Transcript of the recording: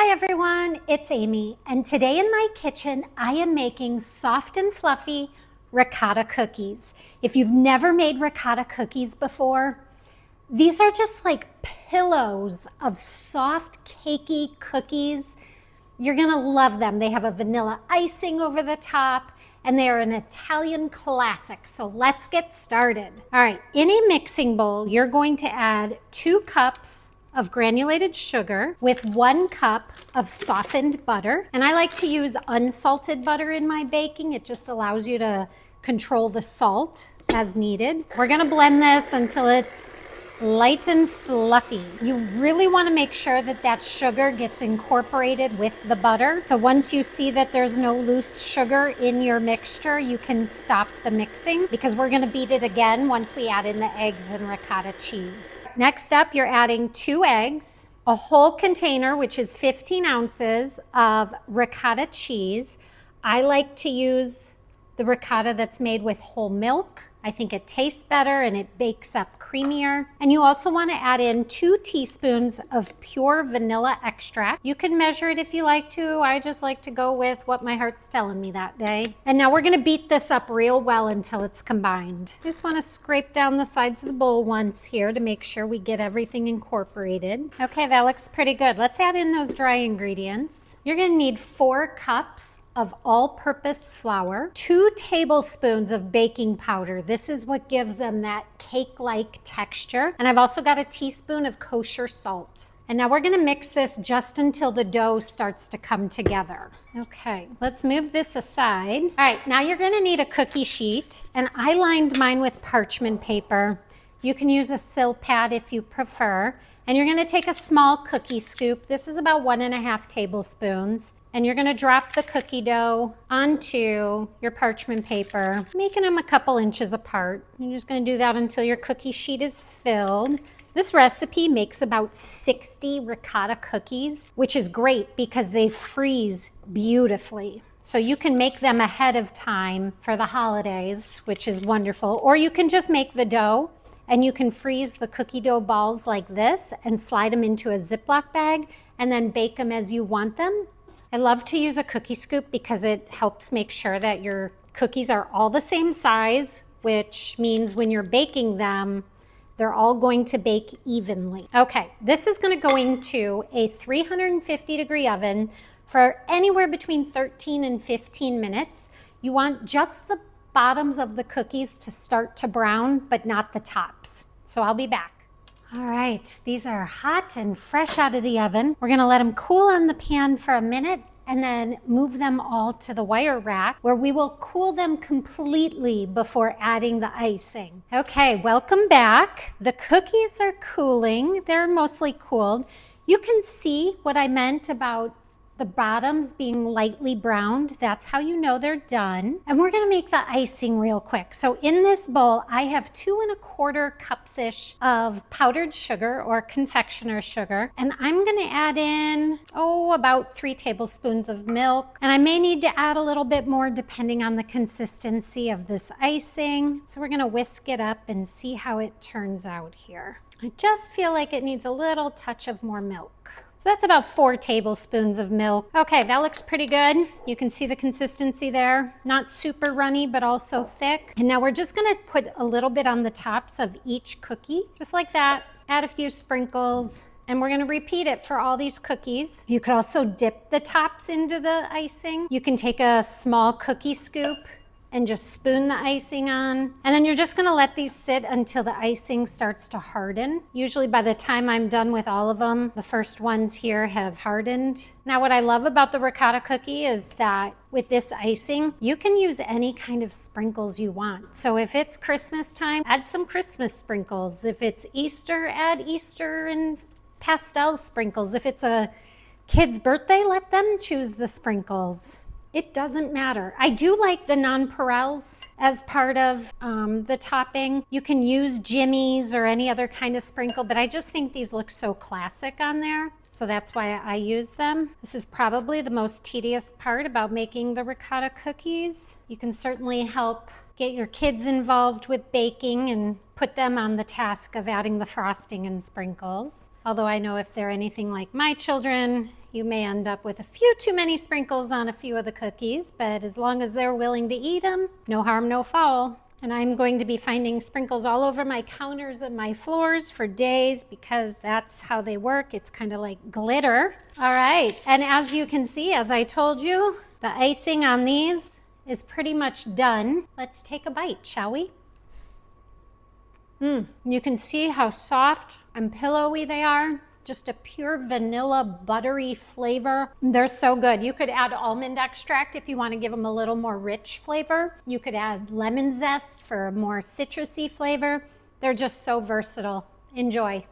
Hi everyone, it's Amy, and today in my kitchen I am making soft and fluffy ricotta cookies. If you've never made ricotta cookies before, these are just like pillows of soft, cakey cookies. You're gonna love them. They have a vanilla icing over the top, and they are an Italian classic. So let's get started. All right, in a mixing bowl, you're going to add 2 cups of granulated sugar with 1 cup of softened butter. And I like to use unsalted butter in my baking. It just allows you to control the salt as needed. We're gonna blend this until it's light and fluffy. You really want to make sure that that sugar gets incorporated with the butter. So once you see that there's no loose sugar in your mixture, you can stop the mixing because we're going to beat it again once we add in the eggs and ricotta cheese. Next up, you're adding 2 eggs, a whole container, which is 15 ounces of ricotta cheese. I like to use the ricotta that's made with whole milk. I think it tastes better and it bakes up creamier. And you also want to add in 2 teaspoons of pure vanilla extract. You can measure it if you like to. I just like to go with what my heart's telling me that day. And now we're going to beat this up real well until it's combined. Just want to scrape down the sides of the bowl once here to make sure we get everything incorporated. Okay, that looks pretty good. Let's add in those dry ingredients. You're going to need 4 cups of all-purpose flour, 2 tablespoons of baking powder. This is what gives them that cake-like texture. And I've also got a teaspoon of kosher salt. And now we're gonna mix this just until the dough starts to come together. Okay, let's move this aside. All right, now you're gonna need a cookie sheet. And I lined mine with parchment paper. You can use a sill pad if you prefer. And you're gonna take a small cookie scoop. This is about 1.5 tablespoons. And you're gonna drop the cookie dough onto your parchment paper, making them a couple inches apart. You're just gonna do that until your cookie sheet is filled. This recipe makes about 60 ricotta cookies, which is great because they freeze beautifully. So you can make them ahead of time for the holidays, which is wonderful. Or you can just make the dough and you can freeze the cookie dough balls like this and slide them into a Ziploc bag and then bake them as you want them. I love to use a cookie scoop because it helps make sure that your cookies are all the same size, which means when you're baking them, they're all going to bake evenly. Okay, this is going to go into a 350-degree oven for anywhere between 13 and 15 minutes. You want just the bottoms of the cookies to start to brown, but not the tops. So I'll be back. All right, these are hot and fresh out of the oven. We're gonna let them cool on the pan for a minute and then move them all to the wire rack where we will cool them completely before adding the icing. Okay, welcome back. The cookies are cooling. They're mostly cooled. You can see what I meant about the bottoms being lightly browned. That's how you know they're done. And we're gonna make the icing real quick. So in this bowl, I have 2¼ cups-ish of powdered sugar or confectioner's sugar. And I'm gonna add in, about 3 tablespoons of milk. And I may need to add a little bit more depending on the consistency of this icing. So we're gonna whisk it up and see how it turns out here. I just feel like it needs a little touch of more milk. So that's about 4 tablespoons of milk. Okay, that looks pretty good. You can see the consistency there. Not super runny, but also thick. And now we're just gonna put a little bit on the tops of each cookie, just like that. Add a few sprinkles, and we're gonna repeat it for all these cookies. You could also dip the tops into the icing. You can take a small cookie scoop and just spoon the icing on. And then you're just gonna let these sit until the icing starts to harden. Usually by the time I'm done with all of them, the first ones here have hardened. Now what I love about the ricotta cookie is that with this icing, you can use any kind of sprinkles you want. So if it's Christmas time, add some Christmas sprinkles. If it's Easter, add Easter and pastel sprinkles. If it's a kid's birthday, let them choose the sprinkles. It doesn't matter. I do like the nonpareils as part of the topping. You can use jimmies or any other kind of sprinkle, but I just think these look so classic on there. So that's why I use them. This is probably the most tedious part about making the ricotta cookies. You can certainly help get your kids involved with baking and put them on the task of adding the frosting and sprinkles. Although I know if they're anything like my children, You may end up with a few too many sprinkles on a few of the cookies, but as long as they're willing to eat them, no harm, no foul. And I'm going to be finding sprinkles all over my counters and my floors for days because that's how they work. It's kind of like glitter. All right, and as you can see, as I told you, the icing on these is pretty much done. Let's take a bite, shall we? You can see how soft and pillowy they are. Just a pure vanilla buttery flavor. They're so good. You could add almond extract if you want to give them a little more rich flavor. You could add lemon zest for a more citrusy flavor. They're just so versatile. Enjoy.